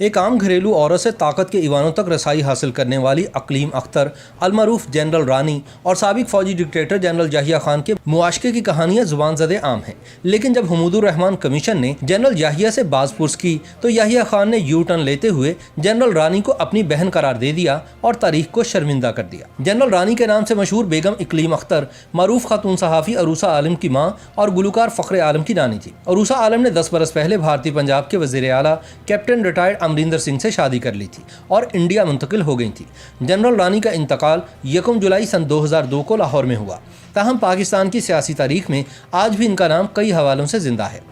एक आम घरेलू औरत से ताकत के ईवानों तक रसाई हासिल करने वाली अकलीम अख्तर, अलमरूफ जनरल रानी और साबिक फौजी डिक्टेटर जनरल याहिया खान के मुआशके की कहानियां जुबान ज़दे आम हैं। लेकिन जब हमुदुर रहमान कमीशन ने जनरल याहिया से बाज़पुर्स की तो याहिया खान ने यू टर्न लेते हुए जनरल रानी को अपनी बहन करार दे दिया और तारीख को शर्मिंदा कर दिया। जनरल रानी के नाम से मशहूर बेगम इकलीम अख्तर मरूफ खातून सहाफ़ी अरूसा आलम की माँ और गुलकार फ़ख्र आलम की नानी थी। अरूसा आलम ने 10 बरस पहले भारतीय पंजाब के वज़ीर आला कैप्टन रिटायर्ड अमरिंदर सिंह से शादी कर ली थी और इंडिया मुंतकिल हो गई थी। जनरल रानी का इंतकाल 1 जुलाई सन 2002 को लाहौर में हुआ। ताहम पाकिस्तान की सियासी तारीख में आज भी इनका नाम कई हवालों से जिंदा है।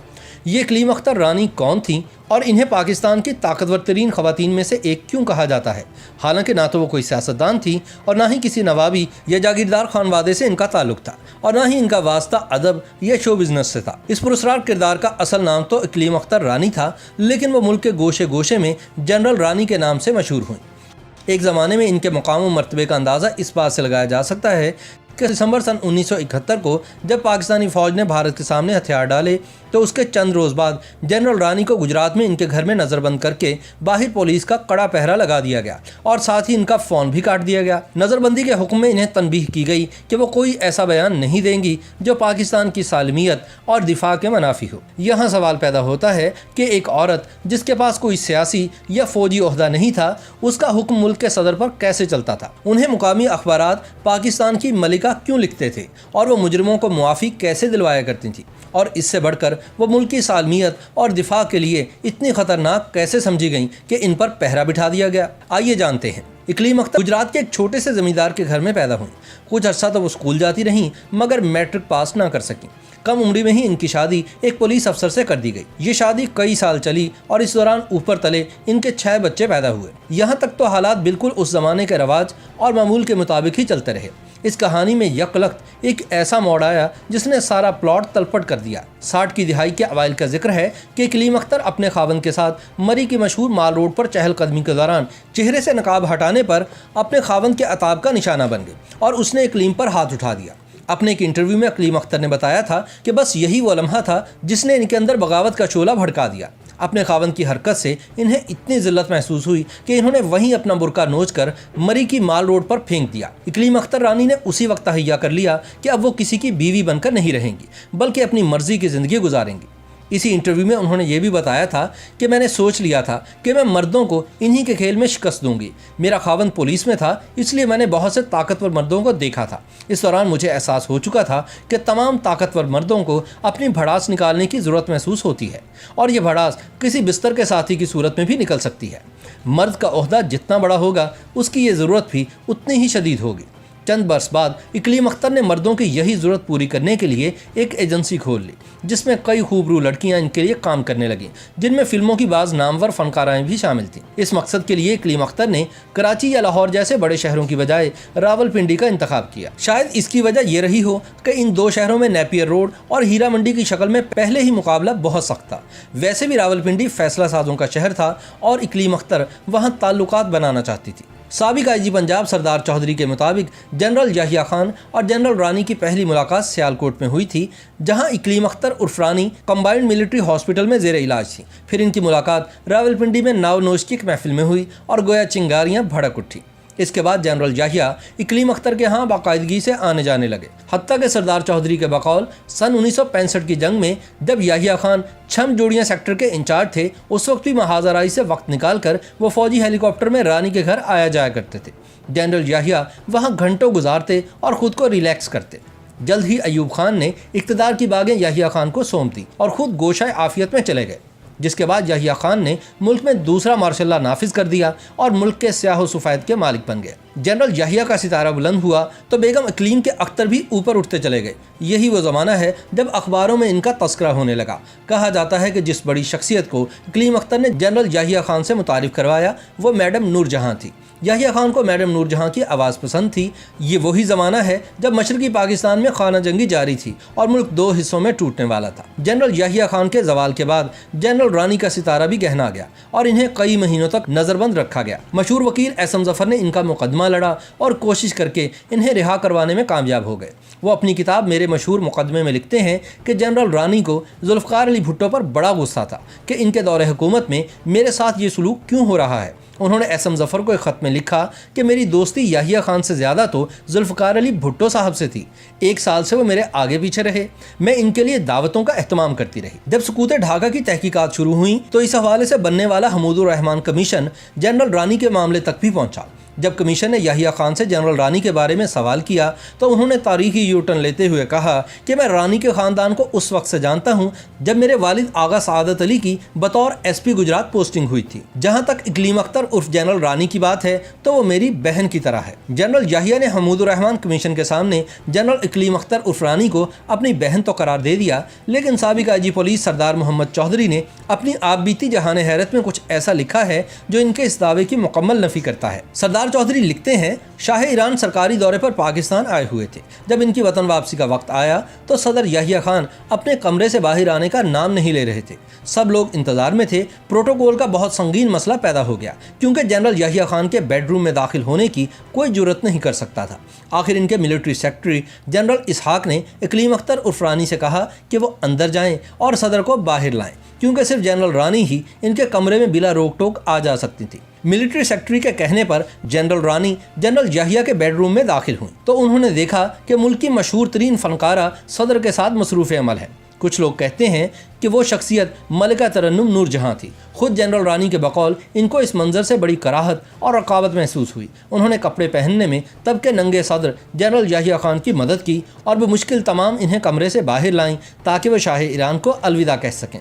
ये इकलीम अख्तर रानी कौन थी और इन्हें पाकिस्तान की ताकतवर तरीन ख़वातीन में से एक क्यों कहा जाता है? हालांकि ना तो वो कोई सियासतदान थी और ना ही किसी नवाबी या जागीरदार खानवादे से इनका ताल्लुक था और ना ही इनका वास्ता अदब या शो बिजनेस से था। इस पुरस्कार किरदार का असल नाम तो इकलीम अख्तर रानी था, लेकिन वो मुल्क के गोशे गोशे में जनरल रानी के नाम से मशहूर हुई। एक ज़माने में इनके मकाम व मर्तबे का अंदाज़ा इस बात से लगाया जा सकता है कि दिसंबर सन 1971 को जब पाकिस्तानी फ़ौज ने भारत के सामने हथियार डाले तो उसके चंद रोज़ बाद जनरल रानी को गुजरात में इनके घर में नज़रबंद करके बाहर पुलिस का कड़ा पहरा लगा दिया गया और साथ ही इनका फ़ोन भी काट दिया गया। नज़रबंदी के हुक्म में इन्हें तनबीह की गई कि वो कोई ऐसा बयान नहीं देंगी जो पाकिस्तान की सालमियत और दिफा के मुनाफी हो। यहाँ सवाल पैदा होता है कि एक औरत जिसके पास कोई सियासी या फ़ौजी ओहदा नहीं था, उसका हुक्म मुल्क के सदर पर कैसे चलता था? उन्हें मुकामी अखबारात पाकिस्तान की मलिका क्यों लिखते थे और वो मुजरिमों को मुआफ़ी कैसे दिलवाया करती थी? और इससे बढ़कर वो मुल्क की सालमियत और दिफा के लिए इतनी ख़तरनाक कैसे समझी गई कि इन पर पहरा बिठा दिया गया? आइए जानते हैं। इकलीम अख्तर गुजरात के एक छोटे से ज़मींदार के घर में पैदा हुई। कुछ अर्सा तो वो स्कूल जाती रहीं मगर मैट्रिक पास ना कर सकीं। कम उम्र में ही इनकी शादी एक पुलिस अफसर से कर दी गई। ये शादी कई साल चली और इस दौरान ऊपर तले इनके 6 बच्चे पैदा हुए। यहाँ तक तो हालात बिल्कुल उस ज़माने के रवाज और मामूल के मुताबिक ही चलते रहे। इस कहानी में यकलख्त एक ऐसा मोड़ आया जिसने सारा प्लॉट तलपट कर दिया। 60 की दिहाई के अवाइल का जिक्र है कि इकलीम अख्तर अपने खावंद के साथ मरी की मशहूर माल रोड पर चहलकदमी के दौरान चेहरे से नकाब हटाने पर अपने खावंद के अताब का निशाना बन गई और उसने इकलीम पर हाथ उठा दिया। अपने एक इंटरव्यू में इकलीम अख्तर ने बताया था कि बस यही वो लम्हा था जिसने इनके अंदर बगावत का शोला भड़का दिया। अपने खावंद की हरकत से इन्हें इतनी जिल्लत महसूस हुई कि इन्होंने वहीं अपना बुरका नोच कर मरी की माल रोड पर फेंक दिया। इकलीम अख्तर रानी ने उसी वक्त तहैया कर लिया कि अब वो किसी की बीवी बनकर नहीं रहेंगी बल्कि अपनी मर्जी की ज़िंदगी गुजारेंगी। इसी इंटरव्यू में उन्होंने ये भी बताया था कि मैंने सोच लिया था कि मैं मर्दों को इन्हीं के खेल में शिकस्त दूंगी। मेरा खावंद पुलिस में था, इसलिए मैंने बहुत से ताकतवर मर्दों को देखा था। इस दौरान मुझे एहसास हो चुका था कि तमाम ताकतवर मर्दों को अपनी भड़ास निकालने की ज़रूरत महसूस होती है और ये भड़ास किसी बिस्तर के साथी की सूरत में भी निकल सकती है। मर्द का ओहदा जितना बड़ा होगा उसकी ये ज़रूरत भी उतनी ही शदीद होगी। चंद बरस बाद इकलीम अख्तर ने मर्दों की यही ज़रूरत पूरी करने के लिए एक एजेंसी खोल ली जिसमें कई खूबरू लड़कियां इनके लिए काम करने लगीं, जिनमें फिल्मों की बाज़ नामवर फनकाराएं भी शामिल थीं। इस मकसद के लिए इकलीम अख्तर ने कराची या लाहौर जैसे बड़े शहरों की बजाय रावलपिंडी का इंतखाब किया। शायद इसकी वजह यह रही हो कि इन 2 शहरों में नेपियर रोड और हीरा मंडी की शक्ल में पहले ही मुकाबला बहुत सख्त था। वैसे भी रावलपिंडी फैसला साजों का शहर था और इकलीम अख्तर वहाँ ताल्लुकात बनाना चाहती थी। साबिक आईजी पंजाब सरदार चौधरी के मुताबिक जनरल याहिया खान और जनरल रानी की पहली मुलाकात सियालकोट में हुई थी, जहां इकलीम अख्तर उर्फ रानी कंबाइंड मिलिट्री हॉस्पिटल में ज़ेर इलाज थी। फिर इनकी मुलाकात रावलपिंडी में नाव नोश की एक महफिल में हुई और गोया चिंगारियां भड़क उठी। इसके बाद जनरल याहिया इकलीम अख्तर के यहाँ बाकायदगी से आने जाने लगे। हत्ता के सरदार चौधरी के बकौल सन 1965 की जंग में जब याहिया खान छम जोड़ियाँ सेक्टर के इंचार्ज थे, उस वक्त भी महाजराई से वक्त निकाल कर वो फौजी हेलीकॉप्टर में रानी के घर आया जाया करते थे। जनरल याहिया वहाँ घंटों गुजारते और ख़ुद को रिलैक्स करते। जल्द ही अयूब खान ने इक़्तिदार की बागें याहिया खान को सौंप दी और ख़ुद गोशाए आफियत में चले गए, जिसके बाद याहिया खान ने मुल्क में दूसरा मार्शल लॉ नाफिज कर दिया और मुल्क के स्याह सफ़ैद के मालिक बन गए। जनरल याहिया का सितारा बुलंद हुआ तो बेगम इकलीम के अख्तर भी ऊपर उठते चले गए। यही वो ज़माना है जब अखबारों में इनका तस्करा होने लगा। कहा जाता है कि जिस बड़ी शख्सियत को इकलीम अख्तर ने जनरल याहिया खान से मुतारिफ करवाया वो मैडम नूरजहाँ थी। याहिया खान को मैडम नूरजहाँ की आवाज़ पसंद थी। ये वही ज़माना है जब मशरक़ी पाकिस्तान में खाना जंगी जारी थी और मुल्क 2 हिस्सों में टूटने वाला था। जनरल याहिया खान के जवाल के बाद जनरल रानी का सितारा भी गहना गया और इन्हें कई महीनों तक नज़रबंद रखा गया। मशहूर वकील एसएम जफर ने इनका मुकदमा लड़ा और कोशिश करके इन्हें रिहा करवाने में कामयाब हो गए। वो अपनी किताब मेरे मशहूर मुकदमे में लिखते हैं कि जनरल रानी को जुल्फ़िकार अली भुट्टो पर बड़ा गुस्सा था कि इनके दौरे हुकूमत में मेरे साथ ये सलूक क्यों हो रहा है। उन्होंने एसएम ज़फ़र को एक ख़त में लिखा कि मेरी दोस्ती याहिया खान से ज़्यादा तो जुल्फ़िकार अली भुट्टो साहब से थी। 1 साल से वो मेरे आगे पीछे रहे, मैं इनके लिए दावतों का एहतमाम करती रही। जब सकूत ढाका की तहकीकात शुरू हुई तो इस हवाले से बनने वाला हमीदुर रहमान कमीशन जनरल रानी के मामले तक भी पहुँचा। जब कमीशन ने याहिया खान से जनरल रानी के बारे में सवाल किया तो उन्होंने तारीखी यू टर्न लेते हुए कहा कि मैं रानी के ख़ानदान को उस वक्त से जानता हूं जब मेरे वालिद आगा सादत अली की बतौर एसपी गुजरात पोस्टिंग हुई थी। जहां तक इकलीम अख्तर उर्फ जनरल रानी की बात है तो वो मेरी बहन की तरह है। जनरल याहिया ने हमीदुर रहमान कमीशन के सामने जनरल इकलीम अख्तर उर्फ रानी को अपनी बहन तो करार दे दिया, लेकिन साबिक IG पुलिस सरदार मोहम्मद चौधरी ने अपनी आप बीती जहान हैरत में कुछ ऐसा लिखा है जो इनके इस दावे की मुकम्मल नफी करता है। सरदार चौधरी लिखते हैं, शाह ईरान सरकारी दौरे पर पाकिस्तान आए हुए थे। जब इनकी वतन वापसी का वक्त आया तो सदर याहिया खान अपने कमरे से बाहर आने का नाम नहीं ले रहे थे। सब लोग इंतजार में थे। प्रोटोकॉल का बहुत संगीन मसला पैदा हो गया क्योंकि जनरल याहिया खान के बेडरूम में दाखिल होने की कोई जुर्रत नहीं कर सकता था। आखिर इनके मिलिट्री सेक्रेटरी जनरल इसहाक ने इकलीम अख्तर उर्फ रानी से कहा कि वो अंदर जाएं और सदर को बाहर लाएं, क्योंकि सिर्फ जनरल रानी ही इनके कमरे में बिला रोक टोक आ जा सकती थी। मिलिट्री सेक्रेटरी के कहने पर जनरल रानी जनरल याहिया के बेडरूम में दाखिल हुई तो उन्होंने देखा कि मुल्क की मशहूर तरीन फनकारा सदर के साथ मसरूफ़ अमल है। कुछ लोग कहते हैं कि वो शख्सियत मलिका तरन्नुम नूरजहां थी। खुद जनरल रानी के बकौल इनको इस मंजर से बड़ी कराहत और रकाबत महसूस हुई। उन्होंने कपड़े पहनने में तब के नंगे सदर जनरल याहिया खान की मदद की और बमुश्किल तमाम इन्हें कमरे से बाहर लाईं ताकि वह शाह ईरान को अलविदा कह सकें।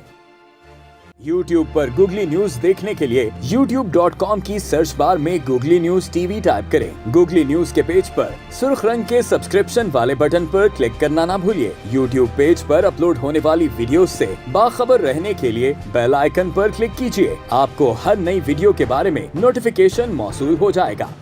YouTube पर गूगली न्यूज देखने के लिए youtube.com की सर्च बार में गूगली न्यूज TV टाइप करें। गूगली न्यूज के पेज पर सुर्ख रंग के सब्सक्रिप्शन वाले बटन पर क्लिक करना ना भूलिए। YouTube पेज पर अपलोड होने वाली वीडियोस से बाखबर रहने के लिए बेल आइकन पर क्लिक कीजिए। आपको हर नई वीडियो के बारे में नोटिफिकेशन मौसूल हो जाएगा।